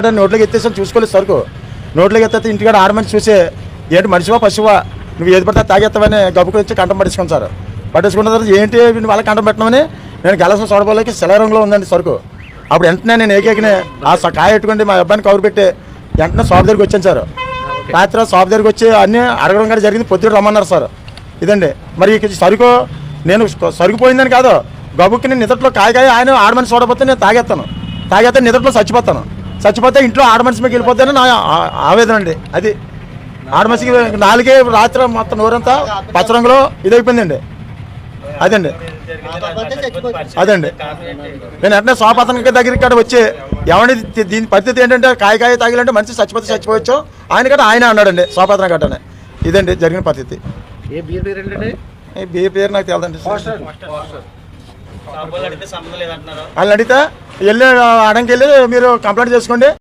నోట్లోకి ఎత్తేసాను చూసుకోలేదు సరుకు. నోట్లోకి ఎత్తే ఇంటికాడ ఆడమని చూసి ఏంటి మనిషివా పశువా నువ్వు ఏది పడితే తాగెత్తావని గబ్బుకు వచ్చి కంఠం పట్టించుకుని సార్. పట్టించుకున్న తర్వాత ఏంటి వాళ్ళ కంఠం పెట్టినామని నేను గెలసం చూడబోలేకి సెలరంలో ఉందండి సరుకు. అప్పుడు వెంటనే నేను ఏకేకినే ఆ కాయ పెట్టుకుంటే మా అబ్బాయిని కవర్ పెట్టి వెంటనే షాప్ దగ్గరికి వచ్చాను సార్. రాత్రి షాప్ దగ్గరికి వచ్చి అన్నీ అడగడం కూడా జరిగింది. పొద్దుట రమ్మన్నారు సార్. ఇదండి మరి సరుకు నేను సరుకు పోయిందని కాదు, గబుక్కి నేను నిద్రలో కాయ ఆయన ఆడమనిషి చూడబోతే నేను తాగేస్తే నిద్రలో చచ్చిపోతే ఇంట్లో ఆడమనిషి మీకు వెళ్ళిపోతానని నా ఆవేదన అండి. అది ఆడమనిషికి నాలుగే రాత్రి మొత్తం నోరంతా పచ్చరంగులో ఇదైపోయిందండి. అదండి నేను వెంటనే షాప్ అతనికి దగ్గరికి ఇక్కడ వచ్చి ఎవరి దీని పరిస్థితి ఏంటంటే కాయ తాగిలంటే మనిషి చచ్చిపోవచ్చు ఆయన అన్నాడండి షాప్ అతను గట్టనే. ఇదండి జరిగిన పరిస్థితి. ఏ బియ్య పేరు నాకు తెలదండి. వాళ్ళని అడిగితే వెళ్ళి అడంకి వెళ్ళి మీరు కంప్లైంట్ చేసుకోండి.